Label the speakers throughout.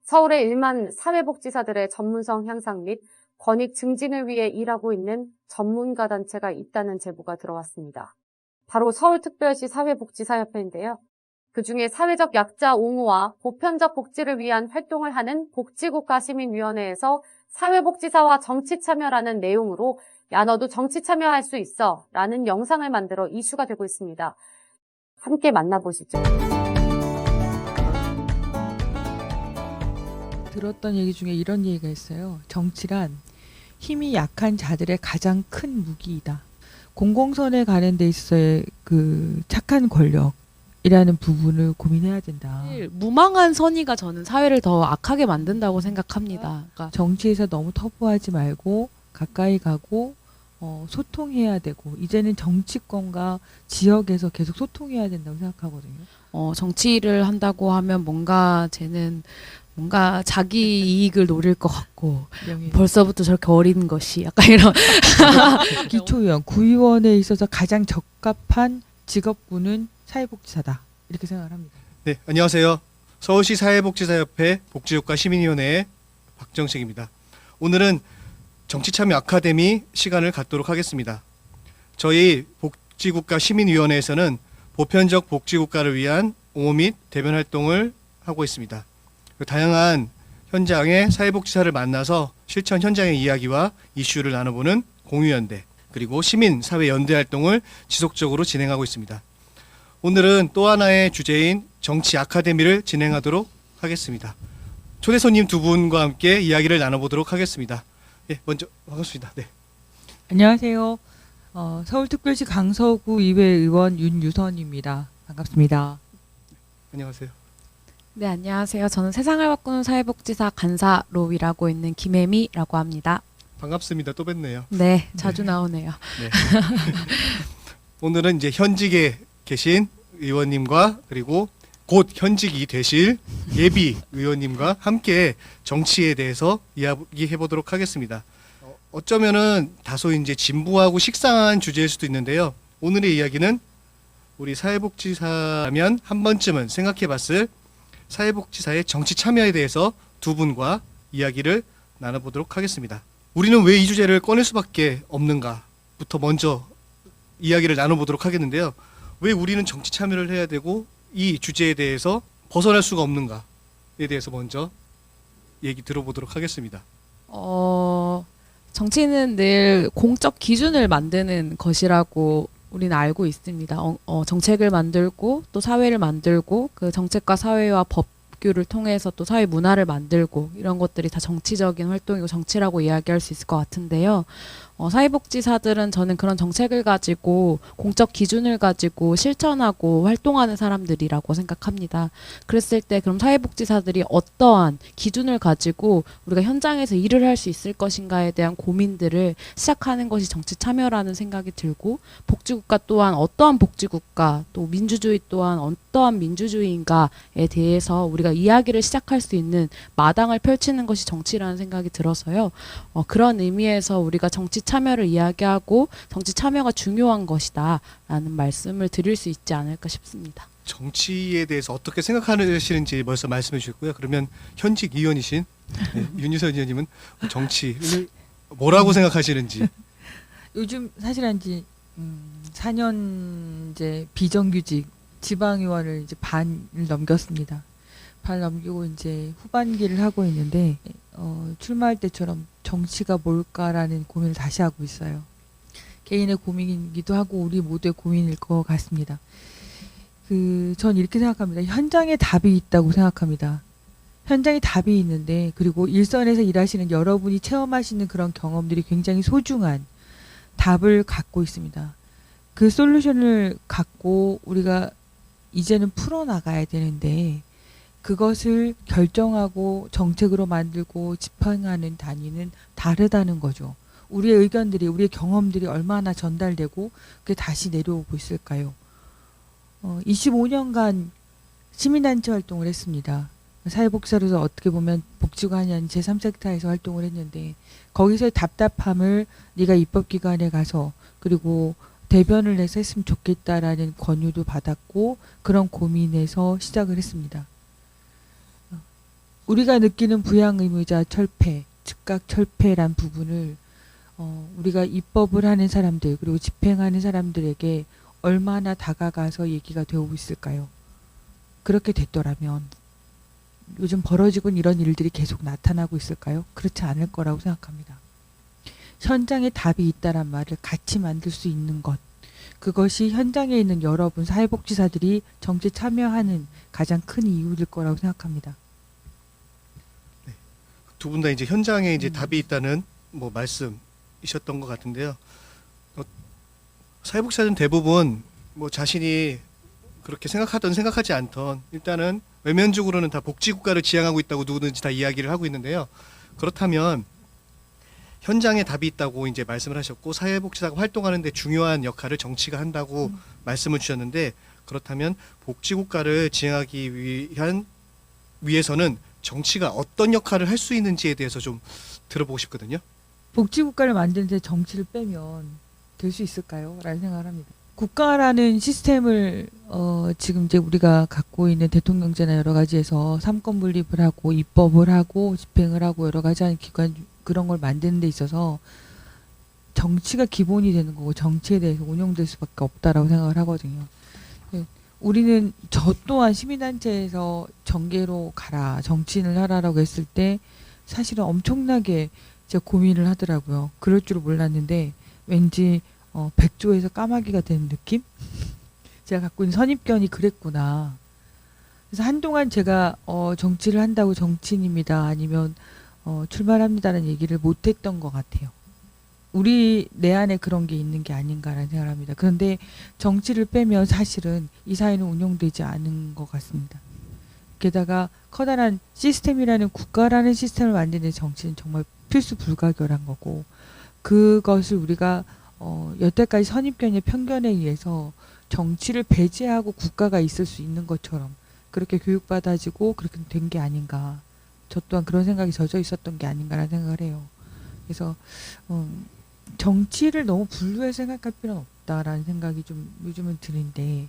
Speaker 1: 서울의 일만 사회복지사들의 전문성 향상 및 권익 증진을 위해 일하고 있는 전문가 단체가 있다는 제보가 들어왔습니다. 바로 서울특별시 사회복지사협회인데요. 그중에 사회적 약자 옹호와 보편적 복지를 위한 활동을 하는 복지국가시민위원회에서 사회복지사와 정치 참여라는 내용으로 야 너도 정치 참여할 수 있어 라는 영상을 만들어 이슈가 되고 있습니다. 함께 만나보시죠.
Speaker 2: 들었던 얘기 중에 이런 얘기가 있어요. 정치란 힘이 약한 자들의 가장 큰 무기이다. 공공선에 가는 데 있어서의 그 착한 권력이라는 부분을 고민해야 된다.
Speaker 3: 무망한 선의가 저는 사회를 더 악하게 만든다고 생각합니다. 그러니까
Speaker 2: 정치에서 너무 터부하지 말고 가까이 가고 소통해야 되고, 이제는 정치권과 지역에서 계속 소통해야 된다고 생각하거든요.
Speaker 3: 정치를 한다고 하면 뭔가 쟤는 뭔가 자기 이익을 노릴 것 같고 벌써부터 저렇게 어린 것이 약간 이런
Speaker 2: 기초의원, 구의원에 있어서 가장 적합한 직업군은 사회복지사다, 이렇게 생각을 합니다.
Speaker 4: 네, 안녕하세요. 서울시 사회복지사협회 복지국가 시민위원회의 박정식입니다. 오늘은 정치참여 아카데미 시간을 갖도록 하겠습니다. 저희 복지국가 시민위원회에서는 보편적 복지국가를 위한 옹호 및 대변 활동을 하고 있습니다. 다양한 현장의 사회복지사를 만나서 실천 현장의 이야기와 이슈를 나눠보는 공유연대, 그리고 시민사회연대 활동을 지속적으로 진행하고 있습니다. 오늘은 또 하나의 주제인 정치 아카데미를 진행하도록 하겠습니다. 초대 손님 두 분과 함께 이야기를 나눠보도록 하겠습니다. 예, 먼저 반갑습니다. 네.
Speaker 2: 안녕하세요. 서울특별시 강서구 의회 의원 윤유선입니다. 반갑습니다.
Speaker 4: 안녕하세요.
Speaker 3: 네, 안녕하세요. 저는 세상을 바꾸는 사회복지사 간사로 일하고 있는 김혜미라고 합니다.
Speaker 4: 반갑습니다. 또 뵙네요.
Speaker 3: 네, 자주 나오네요.
Speaker 4: 네. 오늘은 이제 현직에 계신 의원님과 그리고 곧 현직이 되실 예비 의원님과 함께 정치에 대해서 이야기해 보도록 하겠습니다. 어쩌면은 다소 이제 진부하고 식상한 주제일 수도 있는데요. 오늘의 이야기는 우리 사회복지사라면 한 번쯤은 생각해 봤을 사회복지사의 정치 참여에 대해서 두 분과 이야기를 나눠보도록 하겠습니다. 우리는 왜 이 주제를 꺼낼 수밖에 없는가부터 먼저 이야기를 나눠보도록 하겠는데요. 왜 우리는 정치 참여를 해야 되고 이 주제에 대해서 벗어날 수가 없는가에 대해서 먼저 얘기 들어보도록 하겠습니다.
Speaker 3: 정치는 늘 공적 기준을 만드는 것이라고 우리는 알고 있습니다. 정책을 만들고 또 사회를 만들고 그 정책과 사회와 법규를 통해서 또 사회 문화를 만들고 이런 것들이 다 정치적인 활동이고 정치라고 이야기할 수 있을 것 같은데요. 사회복지사들은 저는 그런 정책을 가지고 공적 기준을 가지고 실천하고 활동하는 사람들이라고 생각합니다. 그랬을 때 그럼 사회복지사들이 어떠한 기준을 가지고 우리가 현장에서 일을 할 수 있을 것인가에 대한 고민들을 시작하는 것이 정치 참여라는 생각이 들고, 복지국가 또한 어떠한 복지국가, 또 민주주의 또한 어떠한 민주주의인가에 대해서 우리가 이야기를 시작할 수 있는 마당을 펼치는 것이 정치라는 생각이 들어서요. 그런 의미에서 우리가 정치 참여를 이야기하고 정치 참여가 중요한 것이다 라는 말씀을 드릴 수 있지 않을까 싶습니다.
Speaker 4: 정치에 대해서 어떻게 생각하시는지 벌써 말씀해 주셨고요. 그러면 현직 의원이신 윤유선 의원님은 정치를 뭐라고 생각하시는지.
Speaker 2: 요즘 사실 한지 4년 이제 비정규직 지방의원을 이제 반을 넘겼습니다. 반 넘기고 이제 후반기를 하고 있는데 출마할 때처럼 정치가 뭘까라는 고민을 다시 하고 있어요. 개인의 고민이기도 하고 우리 모두의 고민일 것 같습니다. 전 이렇게 생각합니다. 현장에 답이 있다고 생각합니다. 현장에 답이 있는데, 그리고 일선에서 일하시는 여러분이 체험하시는 그런 경험들이 굉장히 소중한 답을 갖고 있습니다. 그 솔루션을 갖고 우리가 이제는 풀어나가야 되는데, 그것을 결정하고 정책으로 만들고 집행하는 단위는 다르다는 거죠. 우리의 의견들이, 우리의 경험들이 얼마나 전달되고 그게 다시 내려오고 있을까요? 25년간 시민단체 활동을 했습니다. 사회복지사로서 어떻게 보면 복지관이 제3섹터에서 활동을 했는데, 거기서의 답답함을 네가 입법기관에 가서 그리고 대변을 해서 했으면 좋겠다라는 권유도 받았고, 그런 고민에서 시작을 했습니다. 우리가 느끼는 부양 의무자 철폐, 즉각 철폐란 부분을 우리가 입법을 하는 사람들 그리고 집행하는 사람들에게 얼마나 다가가서 얘기가 되고 있을까요? 그렇게 됐더라면 요즘 벌어지고 있는 이런 일들이 계속 나타나고 있을까요? 그렇지 않을 거라고 생각합니다. 현장에 답이 있다란 말을 같이 만들 수 있는 것, 그것이 현장에 있는 여러분 사회복지사들이 정치 참여하는 가장 큰 이유일 거라고 생각합니다.
Speaker 4: 두 분 다 이제 현장에 이제 답이 있다는 뭐 말씀이셨던 것 같은데요. 사회복지사들은 대부분 뭐 자신이 그렇게 생각하든 생각하지 않던 일단은 외면적으로는 다 복지국가를 지향하고 있다고 누구든지 다 이야기를 하고 있는데요. 그렇다면 현장에 답이 있다고 이제 말씀을 하셨고 사회복지사가 활동하는 데 중요한 역할을 정치가 한다고 말씀을 주셨는데 그렇다면 복지국가를 지향하기 위해서는 정치가 어떤 역할을 할 수 있는지에 대해서 좀 들어보고 싶거든요.
Speaker 2: 복지국가를 만드는데 정치를 빼면 될 수 있을까요? 라는 생각을 합니다. 국가라는 시스템을 지금 이제 우리가 갖고 있는 대통령제나 여러 가지에서 삼권 분립을 하고 입법을 하고 집행을 하고 여러 가지 하는 기관 그런 걸 만드는 데 있어서 정치가 기본이 되는 거고 정치에 대해서 운용될 수밖에 없다라고 생각을 하거든요. 우리는 저 또한 시민단체에서 정계로 가라 정치인을 하라라고 했을 때 사실은 엄청나게 제가 고민을 하더라고요. 그럴 줄은 몰랐는데 왠지 백조에서 까마귀가 되는 느낌? 제가 갖고 있는 선입견이 그랬구나. 그래서 한동안 제가 정치를 한다고 정치인입니다. 아니면 출마합니다라는 얘기를 못했던 것 같아요. 내 안에 그런 게 있는 게 아닌가라는 생각을 합니다. 그런데 정치를 빼면 사실은 이 사회는 운영되지 않은 것 같습니다. 게다가 커다란 시스템이라는 국가라는 시스템을 만드는 정치는 정말 필수 불가결한 거고 그것을 우리가 여태까지 선입견의 편견에 의해서 정치를 배제하고 국가가 있을 수 있는 것처럼 그렇게 교육받아지고 그렇게 된 게 아닌가. 저 또한 그런 생각이 젖어 있었던 게 아닌가라는 생각을 해요. 그래서 정치를 너무 분류해서 생각할 필요는 없다라는 생각이 좀 요즘은 드는데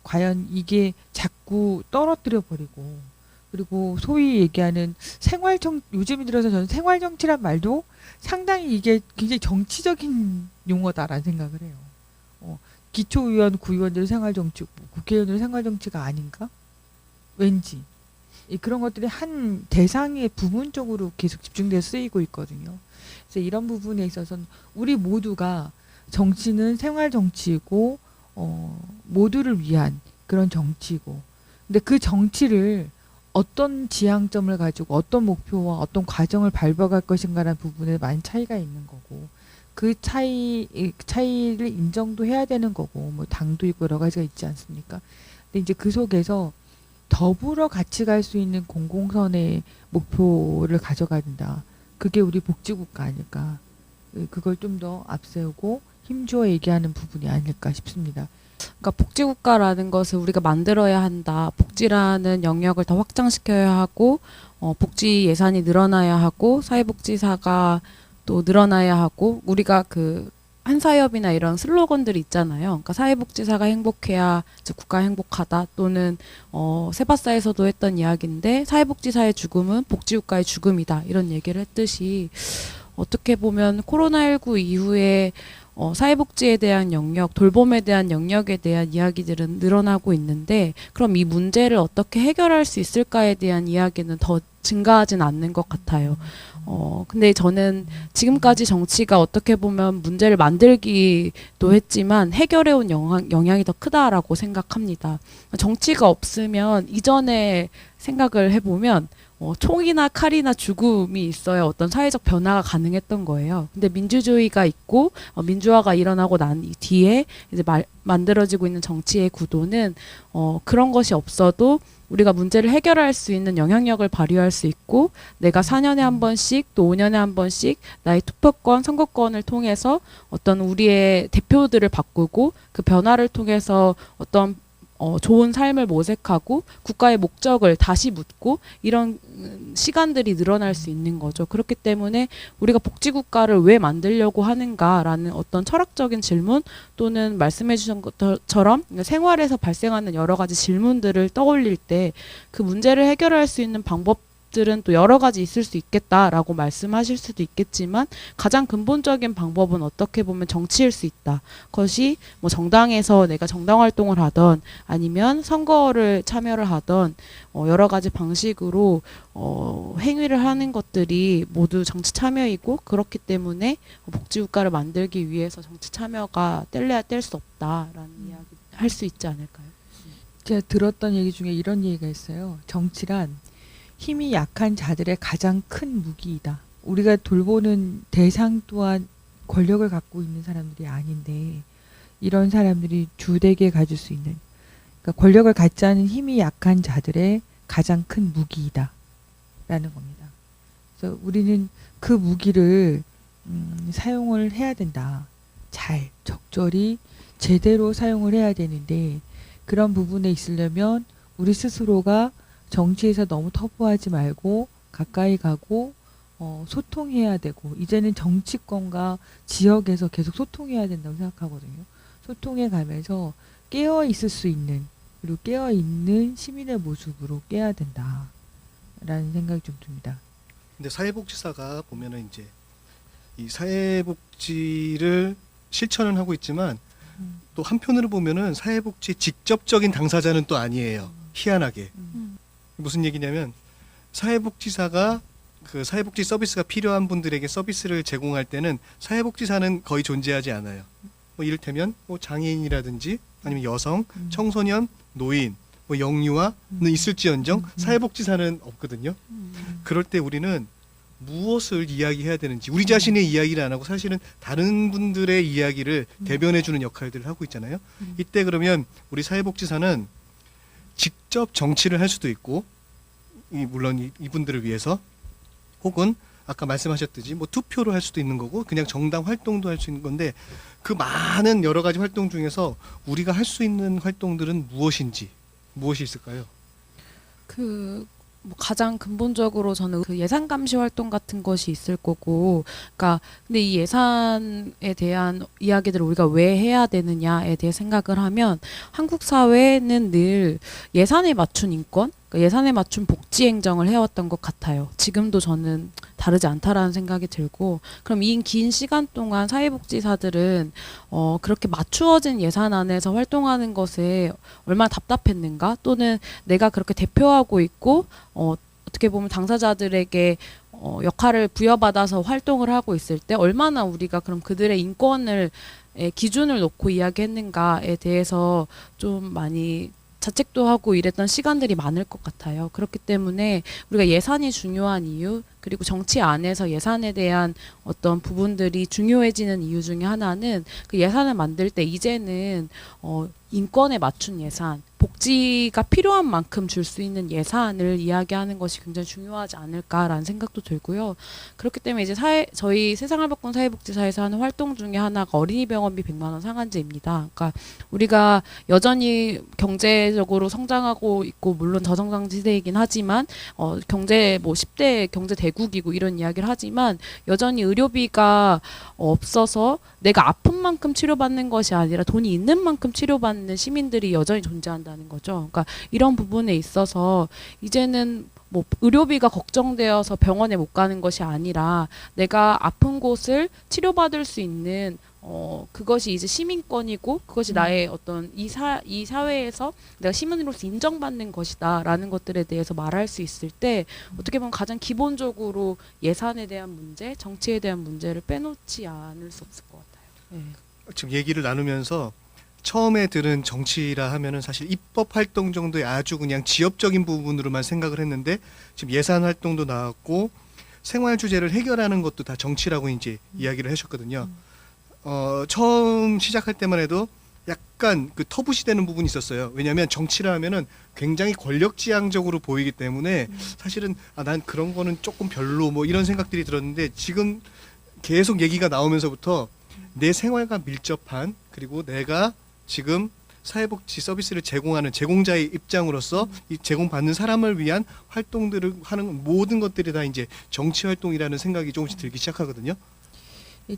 Speaker 2: 과연 이게 자꾸 떨어뜨려 버리고 그리고 소위 얘기하는 요즘 들어서 저는 생활정치란 말도 상당히 이게 굉장히 정치적인 용어다라는 생각을 해요. 기초의원, 구의원들은 생활정치고 국회의원들은 생활정치가 아닌가? 왠지 그런 것들이 한 대상에 부분적으로 계속 집중돼서 쓰이고 있거든요. 그래서 이런 부분에 있어서는 우리 모두가 정치는 생활정치이고 모두를 위한 그런 정치이고 근데 그 정치를 어떤 지향점을 가지고 어떤 목표와 어떤 과정을 밟아갈 것인가라는 부분에 많은 차이가 있는 거고 그 차이를 인정도 해야 되는 거고 뭐 당도 있고 여러 가지가 있지 않습니까? 근데 이제 그 속에서 더불어 같이 갈 수 있는 공공선의 목표를 가져가야 된다. 그게 우리 복지국가 아닐까. 그걸 좀 더 앞세우고 힘주어 얘기하는 부분이 아닐까 싶습니다.
Speaker 3: 그러니까 복지국가라는 것을 우리가 만들어야 한다. 복지라는 영역을 더 확장시켜야 하고 복지 예산이 늘어나야 하고 사회복지사가 또 늘어나야 하고 우리가 한사협이나 이런 슬로건들이 있잖아요. 그러니까 사회복지사가 행복해야 즉 국가 행복하다 또는 세바사에서도 했던 이야기인데 사회복지사의 죽음은 복지국가의 죽음이다 이런 얘기를 했듯이 어떻게 보면 코로나19 이후에 사회복지에 대한 영역, 돌봄에 대한 영역에 대한 이야기들은 늘어나고 있는데 그럼 이 문제를 어떻게 해결할 수 있을까에 대한 이야기는 더 증가하진 않는 것 같아요. 근데 저는 지금까지 정치가 어떻게 보면 문제를 만들기도 했지만 해결해온 영향이 더 크다라고 생각합니다. 정치가 없으면 이전에 생각을 해보면 총이나 칼이나 죽음이 있어야 어떤 사회적 변화가 가능했던 거예요. 근데 민주주의가 있고 민주화가 일어나고 난 뒤에 이제 만들어지고 있는 정치의 구도는 그런 것이 없어도 우리가 문제를 해결할 수 있는 영향력을 발휘할 수 있고 내가 4년에 한 번씩 또 5년에 한 번씩 나의 투표권, 선거권을 통해서 어떤 우리의 대표들을 바꾸고 그 변화를 통해서 어떤 좋은 삶을 모색하고 국가의 목적을 다시 묻고 이런 시간들이 늘어날 수 있는 거죠. 그렇기 때문에 우리가 복지국가를 왜 만들려고 하는가라는 어떤 철학적인 질문 또는 말씀해 주신 것처럼 생활에서 발생하는 여러 가지 질문들을 떠올릴 때 그 문제를 해결할 수 있는 방법 방법들은 또 여러 가지 있을 수 있겠다라고 말씀하실 수도 있겠지만 가장 근본적인 방법은 어떻게 보면 정치일 수 있다. 그것이 뭐 정당에서 내가 정당 활동을 하던 아니면 선거를 참여를 하던 여러 가지 방식으로 행위를 하는 것들이 모두 정치 참여이고 그렇기 때문에 복지국가를 만들기 위해서 정치 참여가 뗄래야 뗄 수 없다라는 이야기 할 수 있지 않을까요?
Speaker 2: 제가 들었던 얘기 중에 이런 얘기가 있어요. 정치란 힘이 약한 자들의 가장 큰 무기이다. 우리가 돌보는 대상 또한 권력을 갖고 있는 사람들이 아닌데 이런 사람들이 주되게 가질 수 있는, 그러니까 권력을 갖지 않은 힘이 약한 자들의 가장 큰 무기이다 라는 겁니다. 그래서 우리는 그 무기를 사용을 해야 된다. 잘 적절히 제대로 사용을 해야 되는데 그런 부분에 있으려면 우리 스스로가 정치에서 너무 터부하지 말고 가까이 가고 소통해야 되고, 이제는 정치권과 지역에서 계속 소통해야 된다고 생각하거든요. 소통해 가면서 깨어 있을 수 있는, 그리고 깨어 있는 시민의 모습으로 깨야 된다라는 생각이 좀 듭니다.
Speaker 4: 근데 사회복지사가 보면은 이제 이 사회복지를 실천은 하고 있지만 또 한편으로 보면은 사회복지 직접적인 당사자는 또 아니에요. 희한하게. 무슨 얘기냐면 사회복지사가 그 사회복지 서비스가 필요한 분들에게 서비스를 제공할 때는 사회복지사는 거의 존재하지 않아요. 뭐 이를테면 뭐 장애인이라든지 아니면 여성, 청소년, 노인, 뭐 영유아는 있을지언정 사회복지사는 없거든요. 그럴 때 우리는 무엇을 이야기해야 되는지, 우리 자신의 이야기를 안 하고 사실은 다른 분들의 이야기를 대변해주는 역할들을 하고 있잖아요. 이때 그러면 우리 사회복지사는 직접 정치를 할 수도 있고, 물론 이분들을 위해서, 혹은 아까 말씀하셨듯이 뭐 투표를 할 수도 있는 거고 그냥 정당 활동도 할 수 있는 건데, 그 많은 여러 가지 활동 중에서 우리가 할 수 있는 활동들은 무엇이 있을까요?
Speaker 3: 뭐 가장 근본적으로 저는 그 예산 감시 활동 같은 것이 있을 거고, 그러니까 근데 이 예산에 대한 이야기들을 우리가 왜 해야 되느냐에 대해 생각을 하면 한국 사회는 늘 예산에 맞춘 인권, 그러니까 예산에 맞춘 복지 행정을 해왔던 것 같아요. 지금도 저는 다르지 않다라는 생각이 들고, 그럼 이 긴 시간 동안 사회복지사들은 그렇게 맞추어진 예산 안에서 활동하는 것에 얼마나 답답했는가, 또는 내가 그렇게 대표하고 있고 어떻게 보면 당사자들에게 역할을 부여받아서 활동을 하고 있을 때 얼마나 우리가 그럼 그들의 인권을 기준을 놓고 이야기했는가에 대해서 좀 많이 자책도 하고 이랬던 시간들이 많을 것 같아요. 그렇기 때문에 우리가 예산이 중요한 이유, 그리고 정치 안에서 예산에 대한 어떤 부분들이 중요해지는 이유 중에 하나는 그 예산을 만들 때 이제는 인권에 맞춘 예산, 복지가 필요한 만큼 줄 수 있는 예산을 이야기하는 것이 굉장히 중요하지 않을까라는 생각도 들고요. 그렇기 때문에 이제 저희 세상을 바꾼 사회복지사에서 하는 활동 중에 하나가 어린이 병원비 100만 원 상한제입니다. 그러니까 우리가 여전히 경제적으로 성장하고 있고, 물론 저성장 시대이긴 하지만 경제 뭐 10대 경제 대국이고 이런 이야기를 하지만 여전히 의료비가 없어서 내가 아픈 만큼 치료받는 것이 아니라 돈이 있는 만큼 치료받는 시민들이 여전히 존재한다는 거죠. 그러니까 이런 부분에 있어서 이제는 뭐 의료비가 걱정되어서 병원에 못 가는 것이 아니라 내가 아픈 곳을 치료받을 수 있는 그것이 이제 시민권이고, 그것이 나의 어떤 이 사회에서 내가 시민으로서 인정받는 것이다라는 것들에 대해서 말할 수 있을 때 어떻게 보면 가장 기본적으로 예산에 대한 문제, 정치에 대한 문제를 빼놓지 않을 수 없을 것 같아요. 네.
Speaker 4: 지금 얘기를 나누면서 처음에 들은 정치라 하면은 사실 입법 활동 정도의 아주 그냥 지엽적인 부분으로만 생각을 했는데, 지금 예산 활동도 나왔고 생활 주제를 해결하는 것도 다 정치라고 이제 이야기를 하셨거든요. 처음 시작할 때만 해도 약간 그 터부시되는 부분이 있었어요. 왜냐하면 정치라 하면은 굉장히 권력지향적으로 보이기 때문에 사실은 난 그런 거는 조금 별로 뭐 이런 생각들이 들었는데, 지금 계속 얘기가 나오면서부터 내 생활과 밀접한, 그리고 내가 지금 사회복지 서비스를 제공하는 제공자의 입장으로서 이 제공받는 사람을 위한 활동들을 하는 모든 것들이 다 이제 정치 활동이라는 생각이 조금씩 들기 시작하거든요.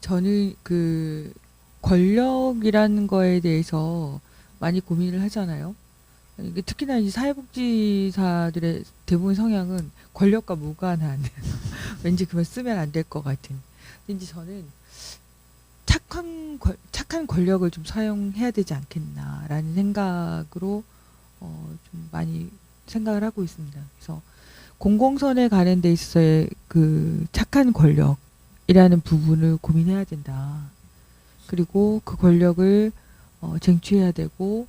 Speaker 2: 저는 그 권력이라는 거에 대해서 많이 고민을 하잖아요. 이게 특히나 이 사회복지사들의 대부분 성향은 권력과 무관한 왠지 그걸 쓰면 안 될 것 같은. 왠지 저는 착한 권력을 좀 사용해야 되지 않겠나라는 생각으로 좀 많이 생각을 하고 있습니다. 그래서 공공선에 가는 데 있어서의 그 착한 권력이라는 부분을 고민해야 된다. 그리고 그 권력을 쟁취해야 되고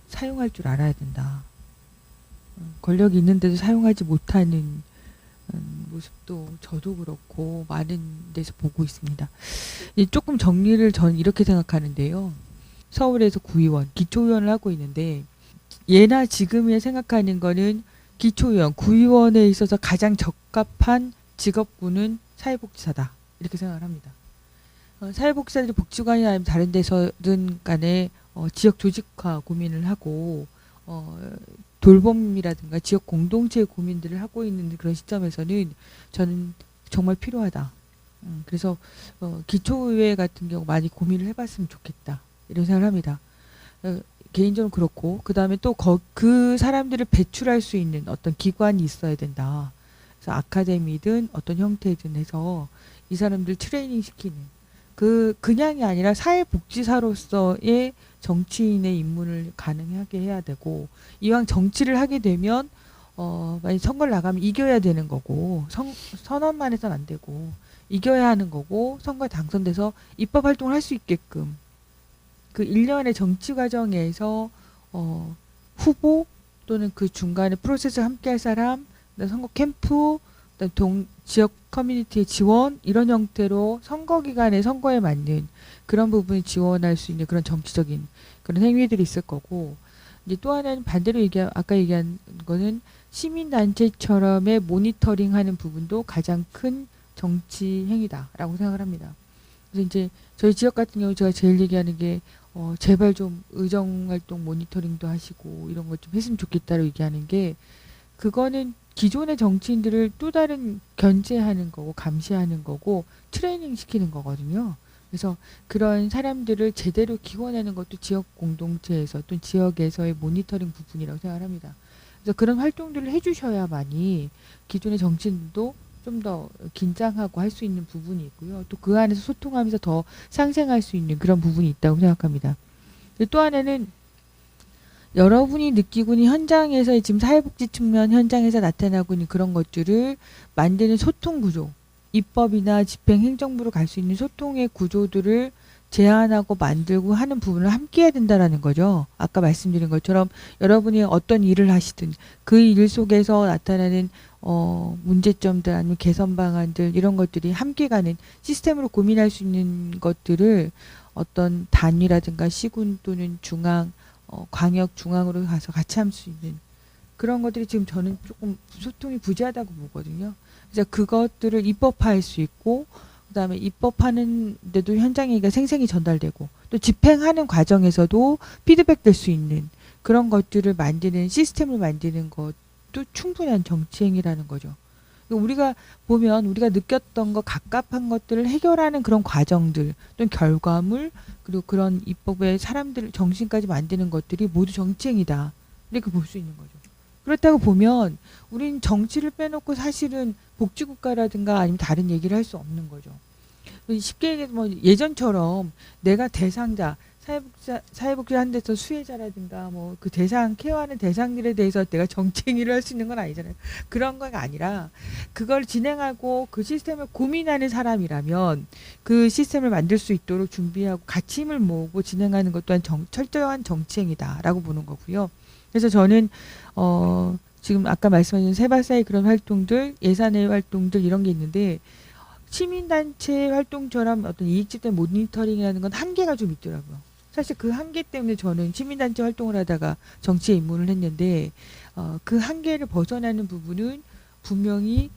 Speaker 2: 사용할 줄 알아야 된다. 권력이 있는데도 사용하지 못하는 모습도 저도 그렇고 많은 데서 보고 있습니다. 조금 정리를 전 이렇게 생각하는데요. 서울에서 구의원, 기초의원을 하고 있는데 예나 지금에 생각하는 거는 기초의원, 구의원에 있어서 가장 적합한 직업군은 사회복지사다. 이렇게 생각을 합니다. 사회복지사들이 복지관이나 아니면 다른 데서든 간에 지역 조직화 고민을 하고 돌봄이라든가 지역 공동체의 고민들을 하고 있는 그런 시점에서는 저는 정말 필요하다. 그래서 기초의회 같은 경우 많이 고민을 해봤으면 좋겠다. 이런 생각을 합니다. 개인적으로 그렇고 그 다음에 또 그 사람들을 배출할 수 있는 어떤 기관이 있어야 된다. 그래서 아카데미든 어떤 형태든 해서 이 사람들 트레이닝 시키는 그냥이 아니라 사회복지사로서의 정치인의 입문을 가능하게 해야 되고 이왕 정치를 하게 되면 만약 선거를 나가면 이겨야 되는 거고 선언만 해서는 안 되고 이겨야 하는 거고 선거에 당선돼서 입법 활동을 할 수 있게끔 그 일련의 정치 과정에서 후보 또는 그 중간에 프로세스를 함께 할 사람, 선거 캠프, 지역 커뮤니티의 지원 이런 형태로 선거 기간에 선거에 맞는 그런 부분을 지원할 수 있는 그런 정치적인 그런 행위들이 있을 거고 이제 또 하나는 반대로 아까 얘기한 거는 시민단체처럼의 모니터링하는 부분도 가장 큰 정치 행위다라고 생각을 합니다. 그래서 이제 저희 지역 같은 경우 제가 제일 얘기하는 게 제발 좀 의정활동 모니터링도 하시고 이런 것 좀 했으면 좋겠다고 얘기하는 게 그거는 기존의 정치인들을 또 다른 견제하는 거고 감시하는 거고 트레이닝 시키는 거거든요. 그래서 그런 사람들을 제대로 키워내는 것도 지역 공동체에서 또 지역에서의 모니터링 부분이라고 생각을 합니다. 그래서 그런 활동들을 해주셔야만이 기존의 정치인들도 좀 더 긴장하고 할 수 있는 부분이 있고요. 또 그 안에서 소통하면서 더 상생할 수 있는 그런 부분이 있다고 생각합니다. 또 하나는 여러분이 느끼고 있는 현장에서 지금 사회복지 측면 현장에서 나타나고 있는 그런 것들을 만드는 소통 구조, 입법이나 집행 행정부로 갈 수 있는 소통의 구조들을 제안하고 만들고 하는 부분을 함께 해야 된다라는 거죠. 아까 말씀드린 것처럼 여러분이 어떤 일을 하시든 그 일 속에서 나타나는 문제점들 아니면 개선 방안들 이런 것들이 함께 가는 시스템으로 고민할 수 있는 것들을 어떤 단위라든가 시군 또는 중앙 광역 중앙으로 가서 같이 할 수 있는 그런 것들이 지금 저는 조금 소통이 부재하다고 보거든요. 그래서 그것들을 입법화할 수 있고 그다음에 입법하는데도 현장에 생생히 전달되고 또 집행하는 과정에서도 피드백 될 수 있는 그런 것들을 만드는 시스템을 만드는 것도 충분한 정치행위라는 거죠. 우리가 보면 우리가 느꼈던 것 갑갑한 것들을 해결하는 그런 과정들 또는 결과물 그리고 그런 입법의 사람들 정신까지 만드는 것들이 모두 정치행위다 이렇게 볼 수 있는 거죠. 그렇다고 보면 우린 정치를 빼놓고 사실은 복지국가라든가 아니면 다른 얘기를 할 수 없는 거죠. 쉽게 얘기해서 뭐 예전처럼 내가 대상자 사회복지 한 데서 수혜자라든가 뭐 그 대상 케어하는 대상들에 대해서 내가 정치행위를 할 수 있는 건 아니잖아요. 그런 거가 아니라 그걸 진행하고 그 시스템을 고민하는 사람이라면 그 시스템을 만들 수 있도록 준비하고 같이 힘을 모으고 진행하는 것 또한 철저한 정치행위다라고 보는 거고요. 그래서 저는 지금 아까 말씀하신 세바사의 그런 활동들, 예산의 활동들 이런 게 있는데 시민단체 활동처럼 어떤 이익집단 모니터링이라는 건 한계가 좀 있더라고요. 사실 그 한계 때문에 저는 시민단체 활동을 하다가 정치에 입문을 했는데 그 한계를 벗어나는 부분은 분명히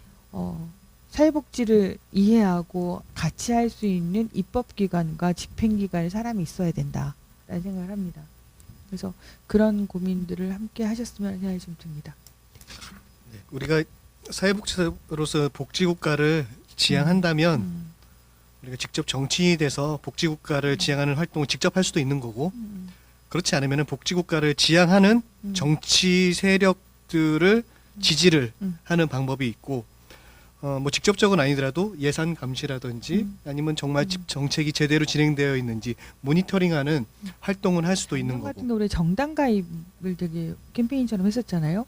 Speaker 2: 사회복지를 이해하고 같이 할 수 있는 입법기관과 집행기관의 사람이 있어야 된다라는 생각을 합니다. 그래서 그런 고민들을 함께 하셨으면 하는 생각이 좀 듭니다.
Speaker 4: 네, 우리가 사회복지사로서 복지국가를 지향한다면 우리가 직접 정치인이 돼서 복지국가를 지향하는 활동을 직접 할 수도 있는 거고 그렇지 않으면 복지국가를 지향하는 정치 세력들을 지지를 하는 방법이 있고 뭐 직접적은 아니더라도 예산 감시라든지 아니면 정말 정책이 제대로 진행되어 있는지 모니터링하는 활동을 할 수도 있는
Speaker 2: 같은
Speaker 4: 거고.
Speaker 2: 경우에 정당 가입을 되게 캠페인처럼 했었잖아요.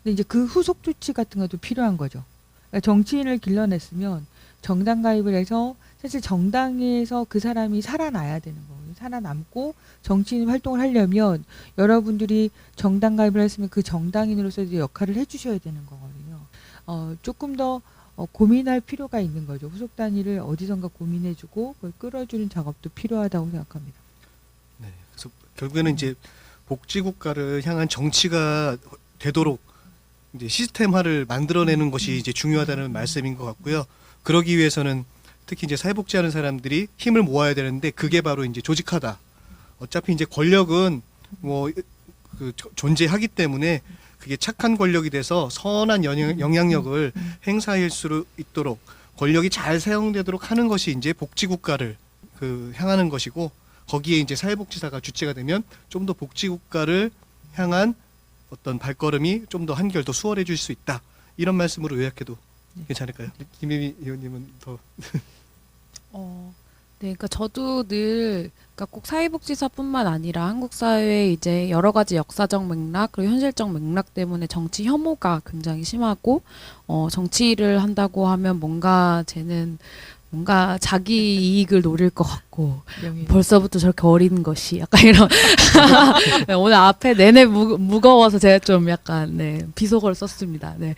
Speaker 2: 근데 이제 그 후속 조치 같은 것도 필요한 거죠. 그러니까 정치인을 길러냈으면 정당 가입을 해서 사실 정당에서 그 사람이 살아나야 되는 거예요. 살아남고 정치인 활동을 하려면 여러분들이 정당 가입을 했으면 그 정당인으로서 이제 역할을 해주셔야 되는 거거든요. 조금 더 고민할 필요가 있는 거죠. 후속 단위를 어디선가 고민해주고 그걸 끌어주는 작업도 필요하다고 생각합니다.
Speaker 4: 네, 그래서 결국에는 이제 복지국가를 향한 정치가 되도록 이제 시스템화를 만들어내는 것이 이제 중요하다는 말씀인 것 같고요. 그러기 위해서는 특히 이제 사회복지하는 사람들이 힘을 모아야 되는데 그게 바로 이제 조직화다. 어차피 이제 권력은 뭐 그 존재하기 때문에 그게 착한 권력이 돼서 선한 영향력을 행사할 수 있도록 권력이 잘 사용되도록 하는 것이 이제 복지국가를 향하는 것이고 거기에 이제 사회복지사가 주체가 되면 좀 더 복지국가를 향한 어떤 발걸음이 좀 더 한결 더 수월해질 수 있다. 이런 말씀으로 요약해도 괜찮을까요? 김혜미 의원님은 더.
Speaker 3: 네, 그러니까 저도 늘, 그러니까 꼭 사회복지사뿐만 아니라 한국 사회에 이제 여러 가지 역사적 맥락 그리고 현실적 맥락 때문에 정치 혐오가 굉장히 심하고, 정치를 한다고 하면 뭔가 쟤는 뭔가 자기 이익을 노릴 것 같고 벌써부터 저렇게 어린 것이 약간 이런 오늘 앞에 내내 무거워서 제가 좀 약간 비속어를 썼습니다. 네.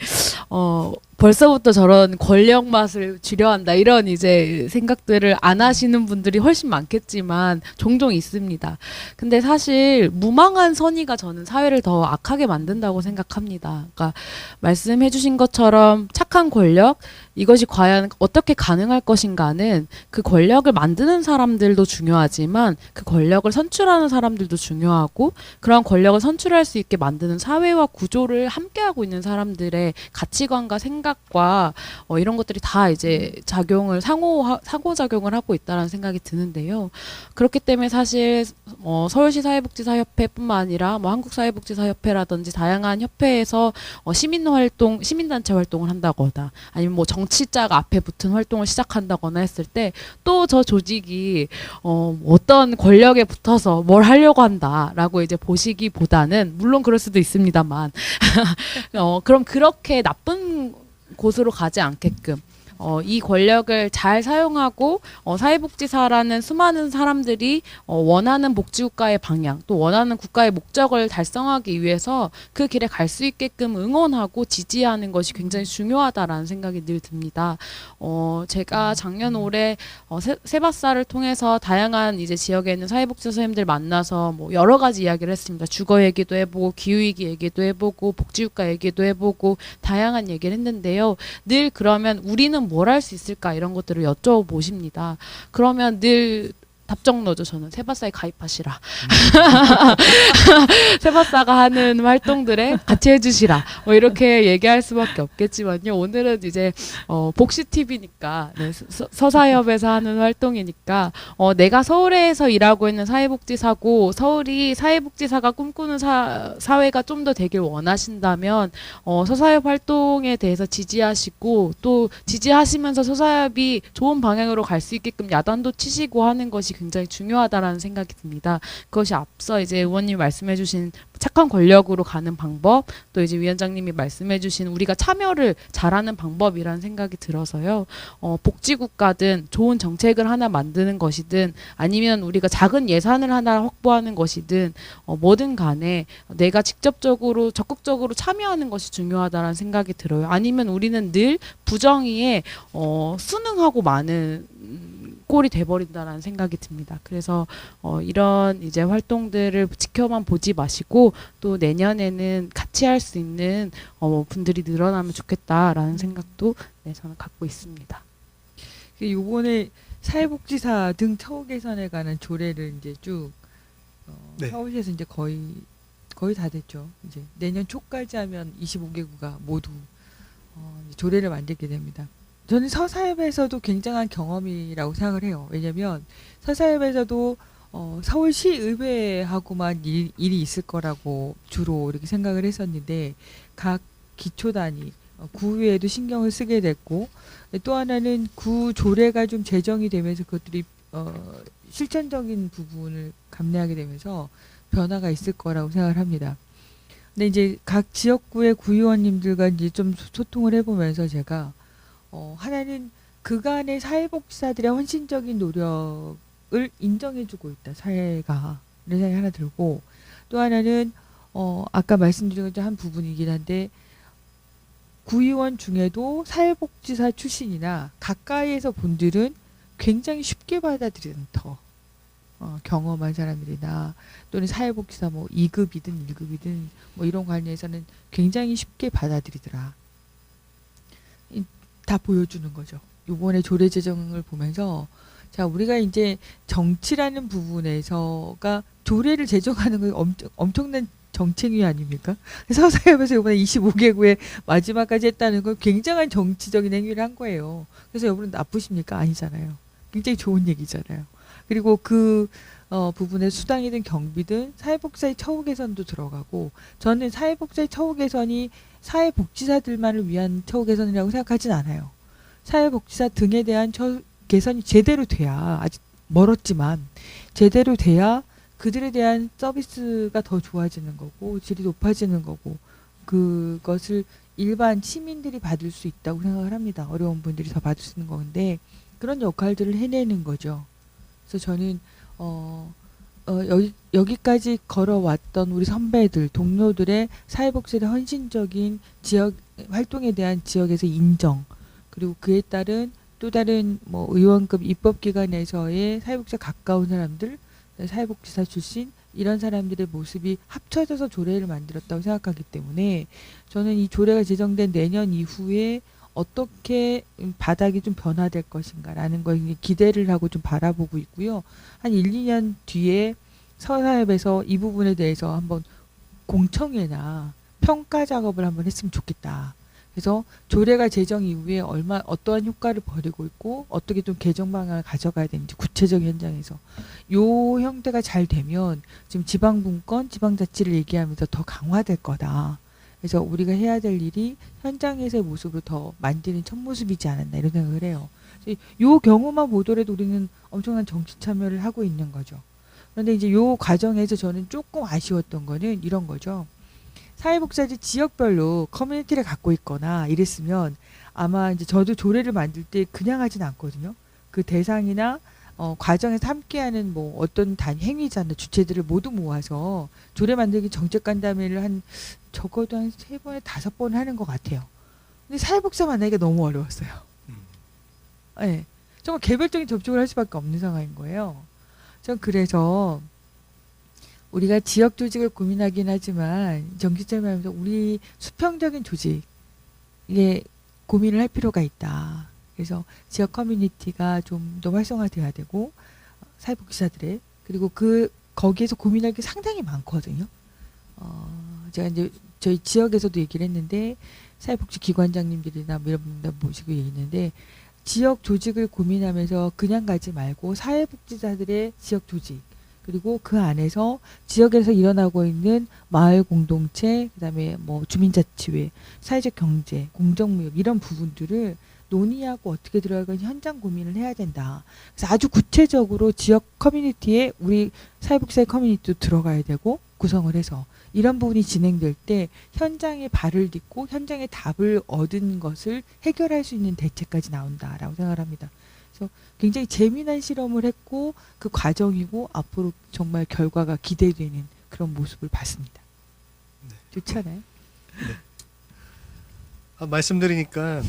Speaker 3: 벌써부터 저런 권력 맛을 쥐려한다 이런 이제 생각들을 안 하시는 분들이 훨씬 많겠지만 종종 있습니다. 근데 사실 무망한 선의가 저는 사회를 더 악하게 만든다고 생각합니다. 그러니까 말씀해주신 것처럼 착한 권력 이것이 과연 어떻게 가능할 것인가는 그 권력을 만드는 사람들도 중요하지만 그 권력을 선출하는 사람들도 중요하고 그런 권력을 선출할 수 있게 만드는 사회와 구조를 함께하고 있는 사람들의 가치관과 생각과 이런 것들이 다 이제 작용을 상호작용을 하고 있다는 생각이 드는데요. 그렇기 때문에 사실 서울시 사회복지사협회뿐만 아니라 뭐 한국사회복지사협회라든지 다양한 협회에서 시민활동, 시민단체 활동을 한다거나 아니면 뭐 정치자가 앞에 붙은 활동을 시작한다거나 했을 때 또 저 조직이 어떤 권력에 붙어서 뭘 하려고 한다라고 이제 보시기보다는 물론 그럴 수도 있습니다만 그럼 그렇게 나쁜 곳으로 가지 않게끔 이 권력을 잘 사용하고 사회복지사라는 수많은 사람들이 원하는 복지국가의 방향 또 원하는 국가의 목적을 달성하기 위해서 그 길에 갈 수 있게끔 응원하고 지지하는 것이 굉장히 중요하다라는 생각이 늘 듭니다. 제가 작년 올해 세바사를 통해서 다양한 이제 지역에 있는 사회복지 선생님들 만나서 뭐 여러 가지 이야기를 했습니다. 주거 얘기도 해보고 기후위기 얘기도 해보고 복지국가 얘기도 해보고 다양한 얘기를 했는데요. 늘 그러면 우리는 뭘 할 수 있을까 이런 것들을 여쭤보십니다. 그러면 늘 답정너죠. 저는 세바사에 가입하시라. 세바사가 하는 활동들에 같이 해주시라. 뭐 이렇게 얘기할 수밖에 없겠지만요. 오늘은 이제 복시 TV니까 서사협에서 하는 활동이니까 내가 서울에서 일하고 있는 사회복지사고 서울이 사회복지사가 꿈꾸는 사회가 좀 더 되길 원하신다면 서사협 활동에 대해서 지지하시고 또 지지하시면서 서사협이 좋은 방향으로 갈 수 있게끔 야단도 치시고 하는 것이 굉장히 중요하다라는 생각이 듭니다. 그것이 앞서 이제 의원님이 말씀해주신 착한 권력으로 가는 방법, 또 이제 위원장님이 말씀해주신 우리가 참여를 잘하는 방법이라는 생각이 들어서요. 복지국가든 좋은 정책을 하나 만드는 것이든 아니면 우리가 작은 예산을 하나 확보하는 것이든 뭐든 간에 내가 직접적으로 적극적으로 참여하는 것이 중요하다라는 생각이 들어요. 아니면 우리는 늘 부정의에 순응하고 많은 꼴이 돼버린다라는 생각이 듭니다. 그래서 이런 이제 활동들을 지켜만 보지 마시고 또 내년에는 같이 할 수 있는 분들이 늘어나면 좋겠다라는 생각도 저는 갖고 있습니다.
Speaker 2: 요번에 사회복지사 등 처우 개선에 관한 조례를 이제 쭉 서울시에서 이제 거의 다 됐죠. 이제 내년 초까지 하면 25개구가 모두 조례를 만들게 됩니다. 저는 서사협에서도 굉장한 경험이라고 생각을 해요. 왜냐하면 서사협에서도 서울시 의회하고만 일이 있을 거라고 주로 이렇게 생각을 했었는데 각 기초 단위 구의회도 신경을 쓰게 됐고 또 하나는 구 조례가 좀 제정이 되면서 그것들이 실천적인 부분을 감내하게 되면서 변화가 있을 거라고 생각을 합니다. 근데 이제 각 지역구의 구의원님들과 이제 좀 소통을 해보면서 제가 하나는 그간의 사회복지사들의 헌신적인 노력을 인정해주고 있다 사회가 이런 생각이 하나 들고 또 하나는 아까 말씀드린 것처럼 한 부분이긴 한데 구의원 중에도 사회복지사 출신이나 가까이에서 분들은 굉장히 쉽게 받아들이는 경험한 사람들이나 또는 사회복지사 뭐 2급이든 1급이든 뭐 이런 관련해서는 굉장히 쉽게 받아들이더라. 다 보여주는 거죠. 이번에 조례 제정을 보면서 자 우리가 이제 정치라는 부분에서가 조례를 제정하는 건 엄청난 정책위 아닙니까? 서사협에서 이번에 25개구에 마지막까지 했다는 건 굉장한 정치적인 행위를 한 거예요. 그래서 여러분 나쁘십니까? 아니잖아요. 굉장히 좋은 얘기잖아요. 그리고 그 부분에 수당이든 경비든 사회복지사의 처우 개선도 들어가고 저는 사회복지사의 처우 개선이 사회복지사들만을 위한 처우 개선이라고 생각하진 않아요. 사회복지사 등에 대한 처우 개선이 제대로 돼야 아직 멀었지만 제대로 돼야 그들에 대한 서비스가 더 좋아지는 거고 질이 높아지는 거고 그것을 일반 시민들이 받을 수 있다고 생각을 합니다. 어려운 분들이 더 받을 수 있는 건데 그런 역할들을 해내는 거죠. 그래서 저는 여기까지 걸어왔던 우리 선배들, 동료들의 사회복지의 헌신적인 지역 활동에 대한 지역에서 인정 그리고 그에 따른 또 다른 뭐 의원급 입법기관에서의 사회복지에 가까운 사람들 사회복지사 출신 이런 사람들의 모습이 합쳐져서 조례를 만들었다고 생각하기 때문에 저는 이 조례가 제정된 내년 이후에 어떻게 바닥이 좀 변화될 것인가라는 걸 기대를 하고 좀 바라보고 있고요. 한 1, 2년 뒤에 서사협에서 이 부분에 대해서 한번 공청회나 평가 작업을 한번 했으면 좋겠다. 그래서 조례가 제정 이후에 어떠한 효과를 벌이고 있고 어떻게 좀 개정 방향을 가져가야 되는지 구체적인 현장에서 요 형태가 잘 되면 지금 지방분권, 지방자치를 얘기하면서 더 강화될 거다. 그래서 우리가 해야 될 일이 현장에서의 모습으로 더 만드는 첫 모습이지 않았나 이런 생각을 해요. 요 경우만 보더라도 우리는 엄청난 정치 참여를 하고 있는 거죠. 그런데 이제 요 과정에서 저는 조금 아쉬웠던 거는 이런 거죠. 사회복지사들이 지역별로 커뮤니티를 갖고 있거나 이랬으면 아마 이제 저도 조례를 만들 때 그냥 하진 않거든요. 그 대상이나 과정에서 함께하는 뭐 어떤 행위자나 주체들을 모두 모아서 조례 만들기 정책 간담회를 적어도 한 3번에 5번 하는 것 같아요. 근데 사회복지사 만나기가 너무 어려웠어요. 네, 정말 개별적인 접촉을 할 수밖에 없는 상황인 거예요. 전 그래서 우리가 지역 조직을 고민하긴 하지만 정치점하면서 우리 수평적인 조직에 고민을 할 필요가 있다. 그래서 지역 커뮤니티가 좀 더 활성화돼야 되고 사회복지사들의 그리고 거기에서 고민할 게 상당히 많거든요. 제가 이제 저희 지역에서도 얘기를 했는데 사회복지 기관장님들이나 이런 분들 모시고 얘기했는데 지역 조직을 고민하면서 그냥 가지 말고 사회복지사들의 지역 조직 그리고 그 안에서 지역에서 일어나고 있는 마을 공동체, 그다음에 뭐 주민자치회, 사회적 경제, 공정무역 이런 부분들을 논의하고 어떻게 들어가건 현장 고민을 해야 된다. 그래서 아주 구체적으로 지역 커뮤니티에 우리 사회복지사의 커뮤니티도 들어가야 되고 구성을 해서 이런 부분이 진행될 때 현장에 발을 딛고 현장에 답을 얻은 것을 해결할 수 있는 대책까지 나온다라고 생각을 합니다. 그래서 굉장히 재미난 실험을 했고 그 과정이고 앞으로 정말 결과가 기대되는 그런 모습을 봤습니다.
Speaker 4: 네.
Speaker 2: 좋지 않아요?
Speaker 4: 네. 말씀드리니까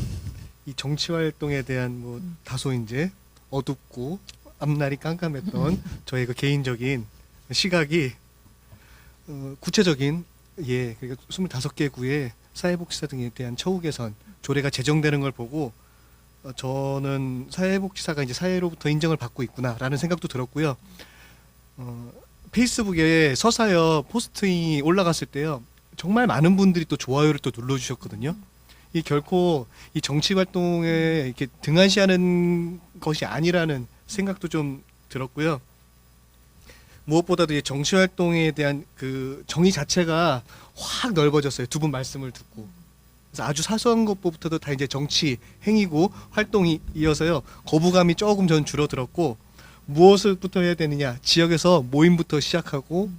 Speaker 4: 이 정치 활동에 대한 뭐 다소 이제 어둡고 앞날이 깜깜했던 저의 그 개인적인 시각이 구체적인 그러니까 25개 구의 사회복지사 등에 대한 처우 개선 조례가 제정되는 걸 보고 저는 사회복지사가 이제 사회로부터 인정을 받고 있구나라는 생각도 들었고요. 페이스북에 서사협 포스팅이 올라갔을 때요. 정말 많은 분들이 또 좋아요를 또 눌러주셨거든요. 이 결코 이 정치 활동에 이렇게 등한시하는 것이 아니라는 생각도 좀 들었고요. 무엇보다도 이 정치 활동에 대한 그 정의 자체가 확 넓어졌어요. 두 분 말씀을 듣고. 그래서 아주 사소한 것부터도 다 이제 정치 행위고 활동이 이어서요. 거부감이 조금 전 줄어들었고 무엇을부터 해야 되느냐. 지역에서 모임부터 시작하고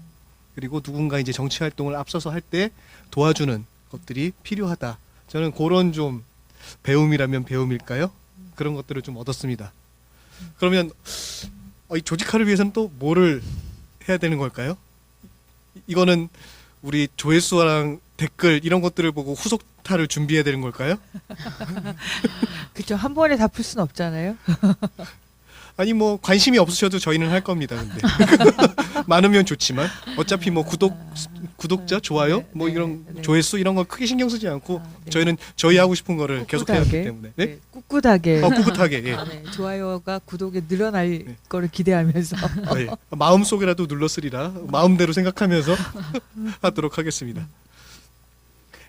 Speaker 4: 그리고 누군가 이제 정치 활동을 앞서서 할 때 도와주는 것들이 필요하다. 저는 그런 좀 배움이라면 배움일까요? 그런 것들을 좀 얻었습니다. 그러면 이 조직화를 위해서는 또 뭐를 해야 되는 걸까요? 이거는 우리 조회수랑 댓글 이런 것들을 보고 후속타를 준비해야 되는 걸까요?
Speaker 2: 그렇죠. 한 번에 다 풀 수는 없잖아요.
Speaker 4: 아니 뭐 관심이 없으셔도 저희는 할 겁니다. 근데 많으면 좋지만 어차피 뭐 구독자 좋아요
Speaker 2: 네,
Speaker 4: 뭐
Speaker 2: 네,
Speaker 4: 이런
Speaker 2: 네.
Speaker 4: 조회수 이런 거 크게 신경 쓰지 않고
Speaker 2: 네.
Speaker 4: 저희는 저희 하고 싶은 거를 계속 해야 하기
Speaker 2: 꿋꿋하게.
Speaker 4: 때문에 네?
Speaker 2: 네, 꿋꿋하게.
Speaker 4: 꿋꿋하게 예.
Speaker 2: 네, 좋아요가 구독에 늘어날
Speaker 4: 네.
Speaker 2: 거를 기대하면서
Speaker 4: 예. 마음속이라도 눌렀으리라 마음대로 생각하면서 하도록 하겠습니다.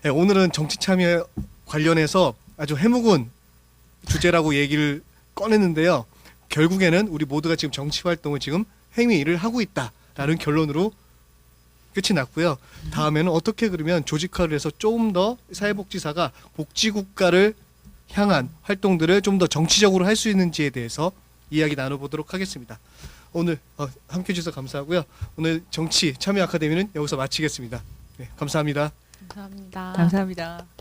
Speaker 4: 예, 오늘은 정치 참여 관련해서 아주 해묵은 주제라고 얘기를 꺼냈는데요. 결국에는 우리 모두가 지금 정치 활동을 지금 행위를 하고 있다라는 결론으로 끝이 났고요. 다음에는 어떻게 그러면 조직화를 해서 조금 더 사회복지사가 복지국가를 향한 활동들을 좀 더 정치적으로 할 수 있는지에 대해서 이야기 나눠보도록 하겠습니다. 오늘 함께해 주셔서 감사하고요. 오늘 정치 참여 아카데미는 여기서 마치겠습니다. 네, 감사합니다.
Speaker 3: 감사합니다.
Speaker 2: 감사합니다.